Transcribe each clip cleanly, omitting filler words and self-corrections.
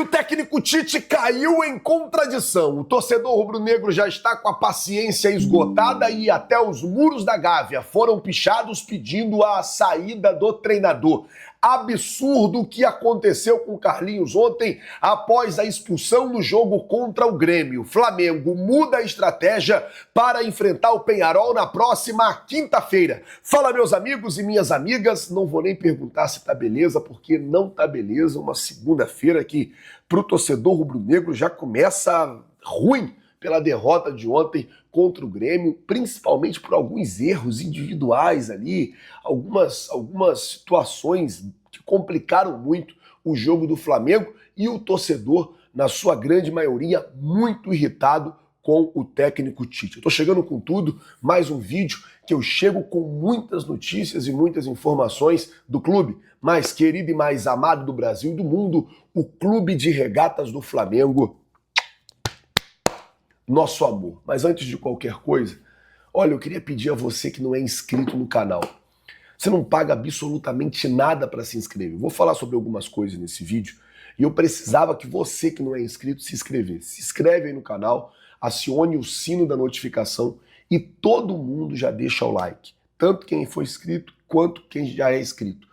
E o técnico Tite caiu em contradição. O torcedor rubro-negro já está com a paciência esgotada e até os muros da Gávea foram pichados pedindo a saída do treinador. Absurdo o que aconteceu com o Carlinhos ontem após a expulsão no jogo contra o Grêmio. Flamengo muda a estratégia para enfrentar o Peñarol na próxima quinta-feira. Fala, meus amigos e minhas amigas. Não vou nem perguntar se tá beleza, porque não tá beleza. Uma segunda-feira que pro torcedor rubro-negro já começa ruim pela derrota de ontem contra o Grêmio, principalmente por alguns erros individuais ali, algumas situações que complicaram muito o jogo do Flamengo e o torcedor, na sua grande maioria, muito irritado com o técnico Tite. Eu tô chegando com tudo, mais um vídeo que eu chego com muitas notícias e muitas informações do clube mais querido e mais amado do Brasil e do mundo, o Clube de Regatas do Flamengo. Nosso amor. Mas antes de qualquer coisa, olha, eu queria pedir a você que não é inscrito no canal. Você não paga absolutamente nada para se inscrever. Eu vou falar sobre algumas coisas nesse vídeo e eu precisava que você que não é inscrito se inscrevesse. Se inscreve aí no canal, acione o sino da notificação e todo mundo já deixa o like. Tanto quem foi inscrito quanto quem já é inscrito.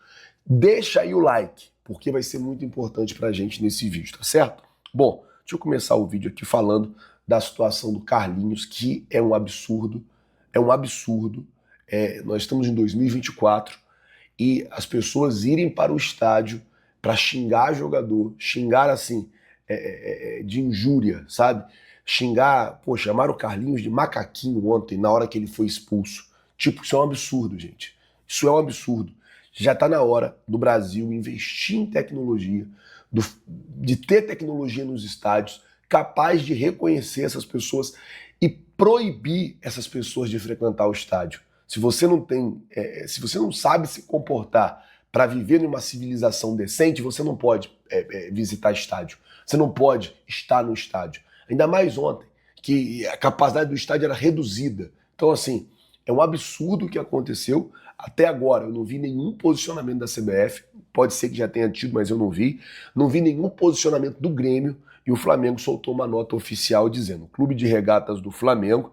Deixa aí o like, porque vai ser muito importante pra gente nesse vídeo, tá certo? Bom, deixa eu começar o vídeo aqui falando da situação do Carlinhos, que é um absurdo, nós estamos em 2024 e as pessoas irem para o estádio para xingar jogador, xingar assim, de injúria, sabe? Xingar, pô, chamaram o Carlinhos de macaquinho ontem, na hora que ele foi expulso. Tipo, isso é um absurdo, gente. Isso é um absurdo. Já está na hora do Brasil investir em tecnologia, de ter tecnologia nos estádios, capaz de reconhecer essas pessoas e proibir essas pessoas de frequentar o estádio. Se você não tem, se você não sabe se comportar para viver numa civilização decente, você não pode visitar estádio. Você não pode estar no estádio. Ainda mais ontem, que a capacidade do estádio era reduzida. Então, assim, é um absurdo o que aconteceu. Até agora, eu não vi nenhum posicionamento da CBF. Pode ser que já tenha tido, mas eu não vi. Não vi nenhum posicionamento do Grêmio. E o Flamengo soltou uma nota oficial dizendo: o Clube de Regatas do Flamengo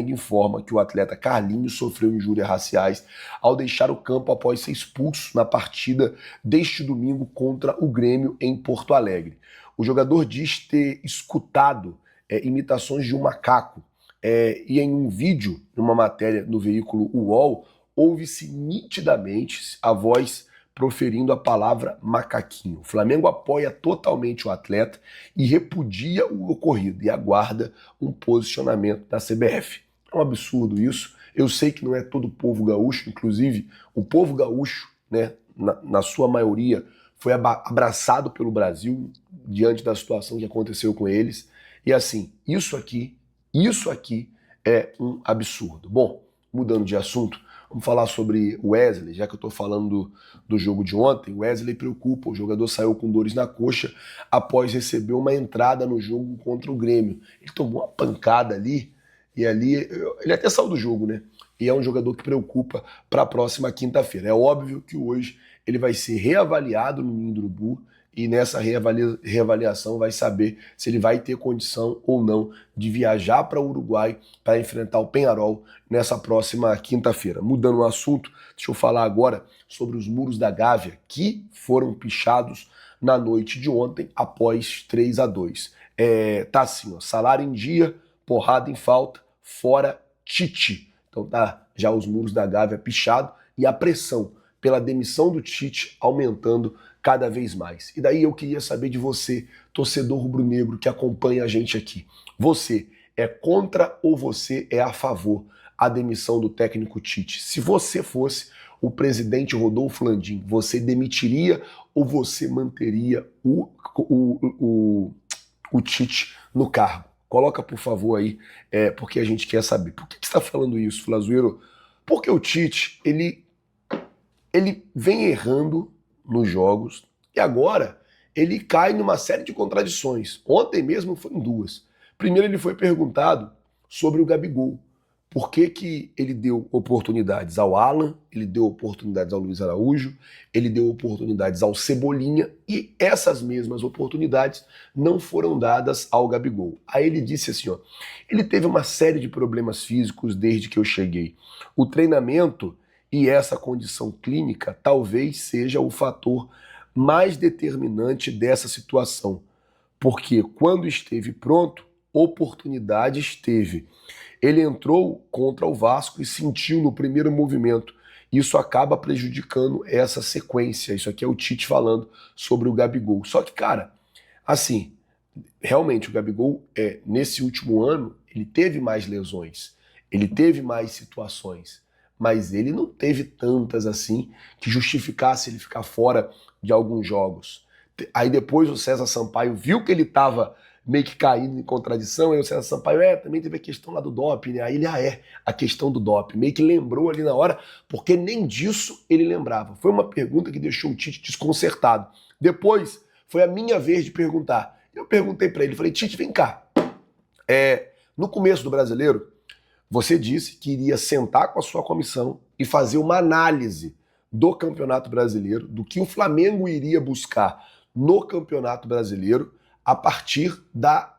informa que o atleta Carlinhos sofreu injúrias raciais ao deixar o campo após ser expulso na partida deste domingo contra o Grêmio em Porto Alegre. O jogador diz ter escutado imitações de um macaco e em um vídeo, numa matéria no veículo UOL, ouve-se nitidamente a voz proferindo a palavra macaquinho. O Flamengo apoia totalmente o atleta e repudia o ocorrido e aguarda um posicionamento da CBF. É um absurdo isso. Eu sei que não é todo o povo gaúcho, inclusive o povo gaúcho, né, na sua maioria, foi abraçado pelo Brasil diante da situação que aconteceu com eles. E assim, isso aqui é um absurdo. Bom, mudando de assunto, vamos falar sobre o Wesley, já que eu estou falando do jogo de ontem. O Wesley preocupa, o jogador saiu com dores na coxa após receber uma entrada no jogo contra o Grêmio. Ele tomou uma pancada ali, e ali ele até saiu do jogo, né? E é um jogador que preocupa para a próxima quinta-feira. É óbvio que hoje ele vai ser reavaliado no Ninho do Urubu, e nessa reavaliação vai saber se ele vai ter condição ou não de viajar para o Uruguai para enfrentar o Peñarol nessa próxima quinta-feira. Mudando o assunto, deixa eu falar agora sobre os muros da Gávea, que foram pichados na noite de ontem após 3-2. Tá assim, ó, salário em dia, porrada em falta, fora Tite. Então tá já os muros da Gávea pichados e a pressão pela demissão do Tite aumentando cada vez mais. E daí eu queria saber de você, torcedor rubro-negro que acompanha a gente aqui. Você é contra ou você é a favor a demissão do técnico Tite? Se você fosse o presidente Rodolfo Landim, você demitiria ou você manteria o Tite no cargo? Coloca, por favor, aí, porque a gente quer saber. Por que você está falando isso, Flazueiro? Porque o Tite, ele vem errando nos jogos e agora ele cai numa série de contradições. Ontem mesmo foi em duas. Primeiro ele foi perguntado sobre o Gabigol. Por que que ele deu oportunidades ao Alan, ele deu oportunidades ao Luiz Araújo, ele deu oportunidades ao Cebolinha e essas mesmas oportunidades não foram dadas ao Gabigol? Aí ele disse assim, ó, ele teve uma série de problemas físicos desde que eu cheguei. O treinamento e essa condição clínica talvez seja o fator mais determinante dessa situação, porque quando esteve pronto, oportunidade esteve. Ele entrou contra o Vasco e sentiu no primeiro movimento. Isso acaba prejudicando essa sequência. Isso aqui é o Tite falando sobre o Gabigol. Só que, cara, assim, realmente o Gabigol, nesse último ano, ele teve mais lesões, ele teve mais situações, mas ele não teve tantas assim que justificasse ele ficar fora de alguns jogos. Aí depois o César Sampaio viu que ele estava meio que caindo em contradição, e o César Sampaio, também teve a questão lá do doping, né? Aí ele, a questão do doping, meio que lembrou ali na hora, porque nem disso ele lembrava. Foi uma pergunta que deixou o Tite desconcertado. Depois, foi a minha vez de perguntar. Eu perguntei para ele, falei, Tite, vem cá, no começo do Brasileiro, você disse que iria sentar com a sua comissão e fazer uma análise do Campeonato Brasileiro, do que o Flamengo iria buscar no Campeonato Brasileiro, a partir da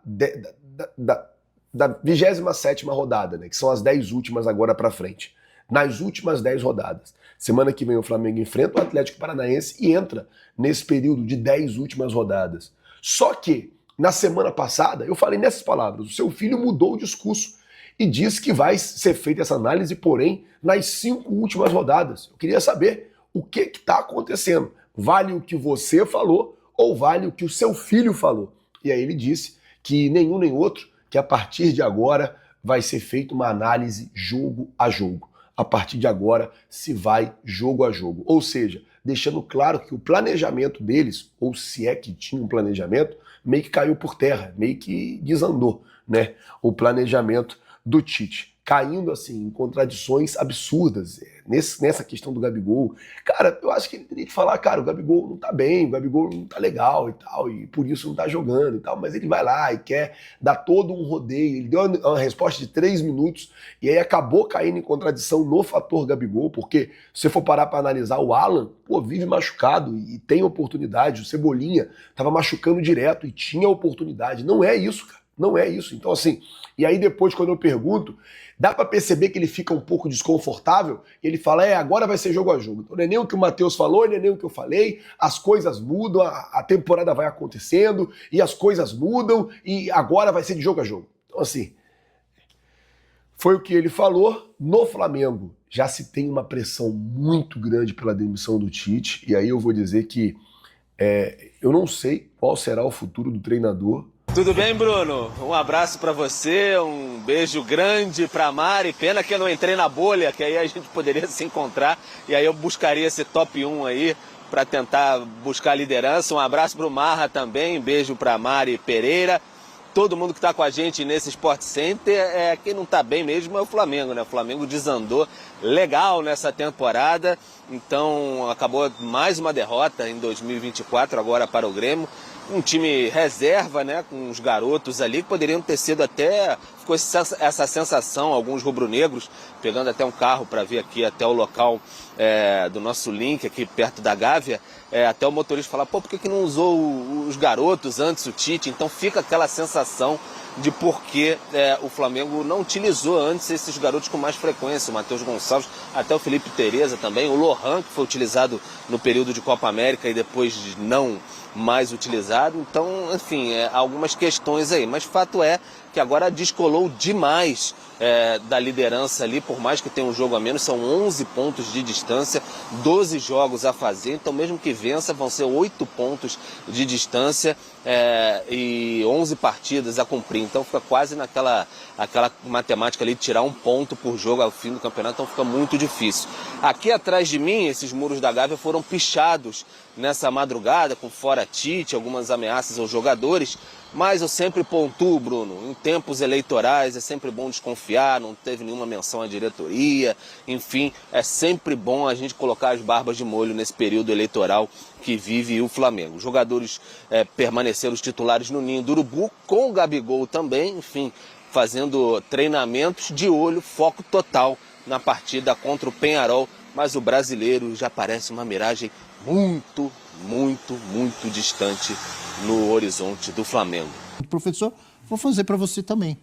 27ª rodada, né, que são as 10 últimas agora para frente. Nas últimas 10 rodadas. Semana que vem o Flamengo enfrenta o Atlético Paranaense e entra nesse período de 10 últimas rodadas. Só que, na semana passada, eu falei nessas palavras, o seu filho mudou o discurso e disse que vai ser feita essa análise, porém, nas 5 últimas rodadas. Eu queria saber o que está acontecendo. Vale o que você falou ou vale o que o seu filho falou? E aí ele disse que nenhum nem outro, que a partir de agora vai ser feita uma análise jogo a jogo. A partir de agora se vai jogo a jogo. Ou seja, deixando claro que o planejamento deles, ou se é que tinha um planejamento, meio que caiu por terra, meio que desandou, né? O planejamento do Tite, caindo assim em contradições absurdas nessa questão do Gabigol. Cara, eu acho que ele teria que falar, cara, o Gabigol não tá bem, o Gabigol não tá legal e tal, e por isso não tá jogando e tal, mas ele vai lá e quer dar todo um rodeio. Ele deu uma resposta de 3 minutos e aí acabou caindo em contradição no fator Gabigol, porque se você for parar para analisar, o Alan, vive machucado e tem oportunidade, o Cebolinha tava machucando direto e tinha oportunidade. Não é isso, cara. Não é isso. Então, assim, e aí depois, quando eu pergunto, dá pra perceber que ele fica um pouco desconfortável e ele fala, agora vai ser jogo a jogo. Então não é nem o que o Matheus falou, nem o que eu falei, as coisas mudam, a temporada vai acontecendo e as coisas mudam e agora vai ser de jogo a jogo. Então, assim, foi o que ele falou. No Flamengo já se tem uma pressão muito grande pela demissão do Tite, e aí eu vou dizer que eu não sei qual será o futuro do treinador. Tudo bem, Bruno? Um abraço pra você, um beijo grande pra Mari. Pena que eu não entrei na bolha, que aí a gente poderia se encontrar e aí eu buscaria esse top 1 aí pra tentar buscar a liderança. Um abraço pro Marra também, beijo pra Mari Pereira. Todo mundo que tá com a gente nesse Sport Center, quem não tá bem mesmo é o Flamengo, né? O Flamengo desandou legal nessa temporada, então acabou mais uma derrota em 2024 agora para o Grêmio. Um time reserva, né, com os garotos ali, que poderiam ter sido até, ficou essa sensação, alguns rubro-negros, pegando até um carro para vir aqui até o local do nosso link, aqui perto da Gávea, até o motorista falar, por que não usou os garotos antes, o Tite? Então fica aquela sensação de por que o Flamengo não utilizou antes esses garotos com mais frequência, o Matheus Gonçalves, até o Felipe Tereza também, o Lohan, que foi utilizado no período de Copa América e depois não mais utilizado. Então, enfim, algumas questões aí, mas fato é que agora descolou demais da liderança ali, por mais que tenha um jogo a menos, são 11 pontos de distância, 12 jogos a fazer, então mesmo que vença vão ser 8 pontos de distância e 11 partidas a cumprir, então fica quase aquela matemática ali de tirar um ponto por jogo ao fim do campeonato, então fica muito difícil. Aqui atrás de mim, esses muros da Gávea foram pichados nessa madrugada, com fora Tite, algumas ameaças aos jogadores, mas eu sempre pontuo, Bruno, em tempos eleitorais é sempre bom desconfiar, não teve nenhuma menção à diretoria, enfim, é sempre bom a gente colocar as barbas de molho nesse período eleitoral que vive o Flamengo. Os jogadores permaneceram os titulares no ninho do Urubu, com o Gabigol também, enfim, fazendo treinamentos de olho, foco total na partida contra o Peñarol. Mas o brasileiro já parece uma miragem muito, muito, muito distante no horizonte do Flamengo. Professor, vou fazer para você também.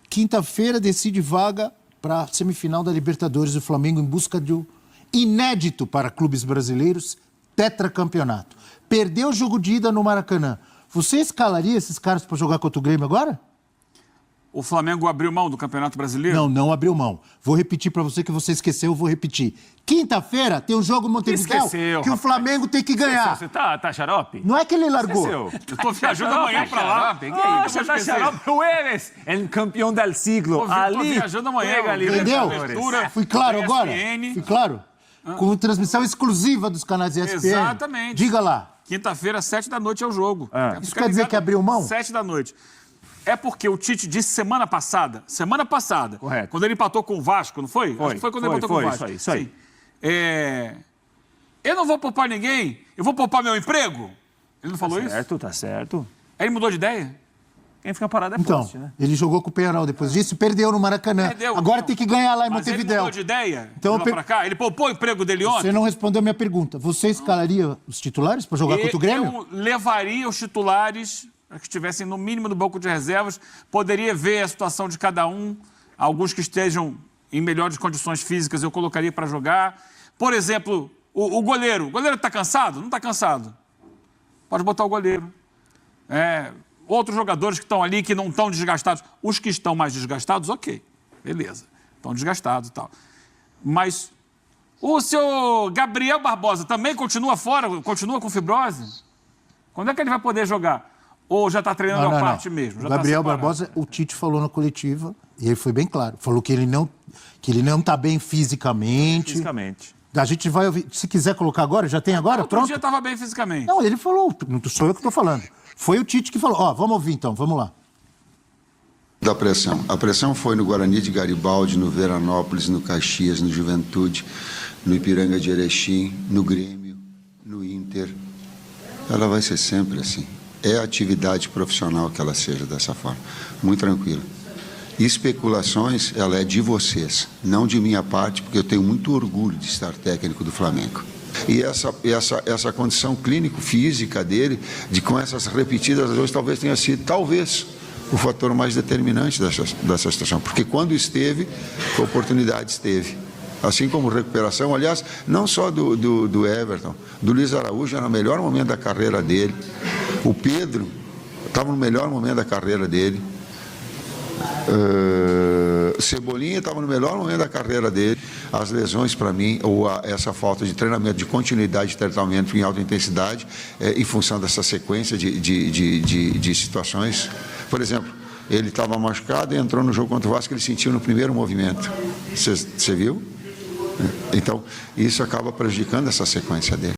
Quinta-feira decide vaga para a semifinal da Libertadores do Flamengo em busca de um inédito para clubes brasileiros, tetracampeonato. Perdeu o jogo de ida no Maracanã. Você escalaria esses caras para jogar contra o Grêmio agora? O Flamengo abriu mão do Campeonato Brasileiro? Não abriu mão. Vou repetir para você que você esqueceu, vou repetir. Quinta-feira tem um jogo em Montevidéu que o Flamengo tem que ganhar. Você tá xarope? Não é que ele largou. Eu tô viajando amanhã pra lá. Você tá xarope? O Eves é campeão del siglo. Tô viajando amanhã. Entendeu? Fui claro agora? ESPN. Fui claro? Com transmissão exclusiva dos canais ESPN. Exatamente. Diga lá. Quinta-feira, 7 da noite é o jogo. Isso quer dizer que abriu mão? 7 da noite. É porque o Tite disse semana passada, correto, quando ele empatou com o Vasco, não foi? Acho que foi quando ele empatou com o Vasco. Isso aí. Eu não vou poupar ninguém, eu vou poupar meu emprego. Ele não falou isso? Tá certo. Aí ele mudou de ideia? Quem fica parado é Então, poste, né? ele jogou com o Peñarol depois disso e perdeu no Maracanã. Agora tem que ganhar lá em Mas ele Montevidéu. mudou de ideia? Então, Pra cá? Ele poupou o emprego dele ontem? Você não respondeu a minha pergunta. Você escalaria os titulares para jogar contra o Grêmio? Eu levaria os titulares que estivessem no mínimo no banco de reservas, poderia ver a situação de cada um, alguns que estejam em melhores condições físicas eu colocaria para jogar. Por exemplo, o goleiro. O goleiro está cansado? Não está cansado. Pode botar o goleiro. Outros jogadores que estão ali que não estão desgastados. Os que estão mais desgastados, ok, beleza. Estão desgastados e tal. Mas o seu Gabriel Barbosa também continua fora, continua com fibrose? Quando é que ele vai poder jogar? Ou já está treinando a parte mesmo? O Gabriel Barbosa, o Tite falou na coletiva, e ele foi bem claro, falou que ele não está bem fisicamente. A gente vai ouvir, se quiser colocar agora, já tem agora? Outro Pronto? dia estava bem fisicamente. Não, ele falou, não sou eu que estou falando. Foi o Tite que falou. Vamos ouvir então, vamos lá. Da pressão. A pressão foi no Guarani de Garibaldi, no Veranópolis, no Caxias, no Juventude, no Ipiranga de Erechim, no Grêmio, no Inter. Ela vai ser sempre assim. É a atividade profissional que ela seja dessa forma. Muito tranquilo. Especulações, ela é de vocês, não de minha parte, porque eu tenho muito orgulho de estar técnico do Flamengo. E essa condição clínico-física dele, com essas repetidas vezes, talvez tenha sido, o fator mais determinante dessa situação. Porque quando esteve, a oportunidade esteve. Assim como recuperação, aliás, não só do Everton, do Luiz Araújo, era no melhor momento da carreira dele. O Pedro estava no melhor momento da carreira dele. Cebolinha estava no melhor momento da carreira dele. As lesões, para mim, ou essa falta de treinamento, de continuidade de tratamento em alta intensidade, em função dessa sequência de situações. Por exemplo, ele estava machucado e entrou no jogo contra o Vasco, ele sentiu no primeiro movimento. Você viu? Então, isso acaba prejudicando essa sequência dele.